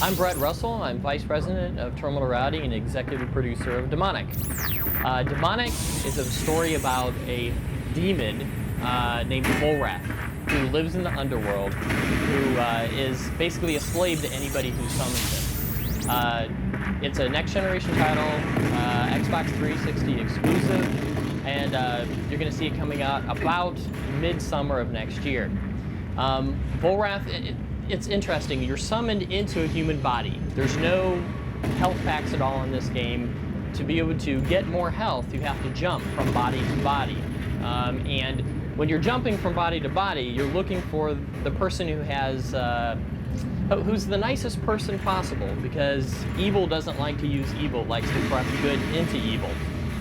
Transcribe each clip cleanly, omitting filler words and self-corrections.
I'm Brett Russell. I'm Vice President of Terminal Routing and Executive Producer of Demonik. Demonik is a story about a demon named Volrath who lives in the underworld, who is basically a slave to anybody who summons him. It's a next-generation title, Xbox 360 exclusive, and you're going to see it coming out about mid-summer of next year. Volrath, it's interesting. You're summoned into a human body. There's no health packs at all in this game. To be able to get more health, you have to jump from body to body. And when you're jumping from body to body, you're looking for the person who has, who's the nicest person possible, because evil doesn't like to use evil, it likes to corrupt good into evil.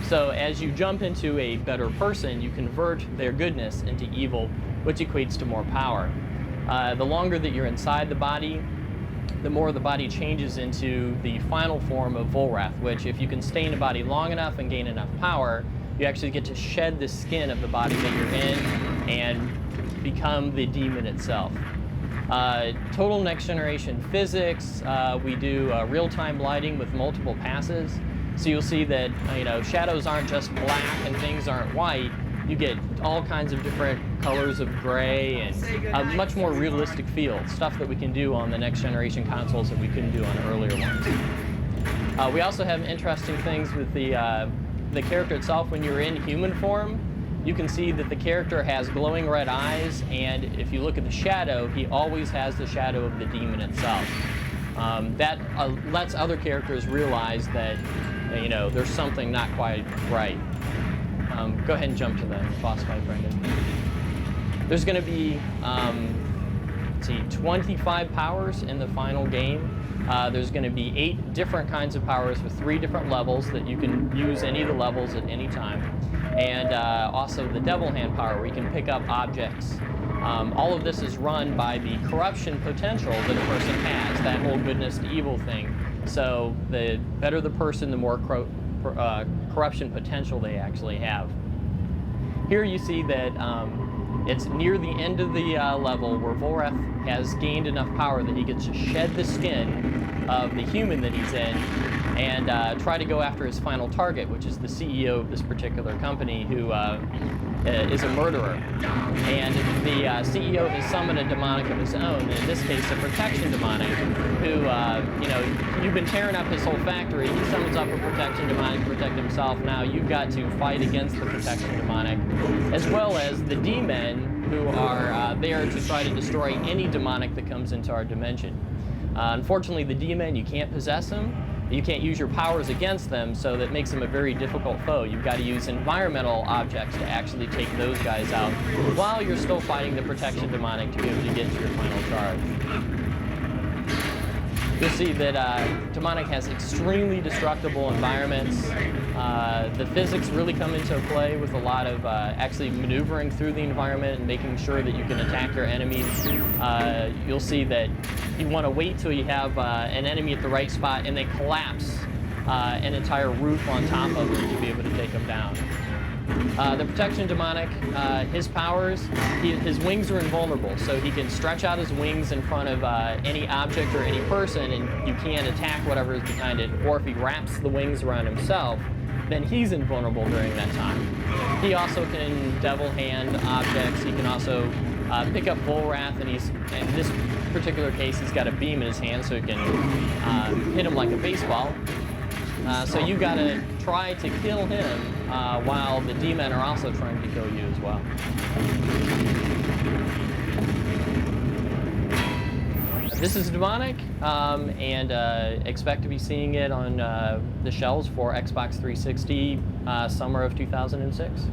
So as you jump into a better person, you convert their goodness into evil, which equates to more power. The longer that you're inside the body, the more the body changes into the final form of Volrath, which if you can stay in a body long enough and gain enough power, you actually get to shed the skin of the body that you're in and become the demon itself. Total next generation physics. We do real-time lighting with multiple passes. So you'll see that shadows aren't just black and things aren't white. You get all kinds of different colors of gray and a much more realistic feel, stuff that we can do on the next generation consoles that we couldn't do on earlier ones. We also have interesting things with the character itself. When you're in human form, you can see that the character has glowing red eyes, and if you look at the shadow, he always has the shadow of the demon itself. That lets other characters realize that there's something not quite right. Go ahead and jump to the boss fight, Brendan. There's going to be, 25 powers in the final game. There's going to be 8 different kinds of powers with 3 different levels that you can use any of the levels at any time. And also the Devil Hand power, where you can pick up objects. All of this is run by the corruption potential that a person has, that whole goodness to evil thing. So the better the person, the more corruption potential they actually have. Here you see that it's near the end of the level where Volrath has gained enough power that he gets to shed the skin of the human that he's in and try to go after his final target, which is the CEO of this particular company, who is a murderer. And the CEO has summoned a demonic of his own, and in this case a protection demonic, who, you've been tearing up his whole factory. He summons up a protection demonic to protect himself. Now you've got to fight against the protection demonic, as well as the demon, who are there to try to destroy any demonic that comes into our dimension. Unfortunately, the demon, you can't possess him. You can't use your powers against them, so that makes them a very difficult foe. You've got to use environmental objects to actually take those guys out while you're still fighting the protection demonic to be able to get to your final charge. You'll see that Demonic has extremely destructible environments. The physics really come into play with a lot of actually maneuvering through the environment and making sure that you can attack your enemies. You'll see that you want to wait till you have an enemy at the right spot and they collapse an entire roof on top of them to be able to take them down. The protection demonic, his powers, his wings are invulnerable, so he can stretch out his wings in front of any object or any person, and you can't attack whatever is behind it. Or if he wraps the wings around himself, then he's invulnerable during that time. He also can devil hand objects. He can also pick up Volrath, and in this particular case, he's got a beam in his hand, so he can hit him like a baseball. So you got to try to kill him while the demon are also trying to kill you as well. This is Demonic, and expect to be seeing it on the shelves for Xbox 360 summer of 2006.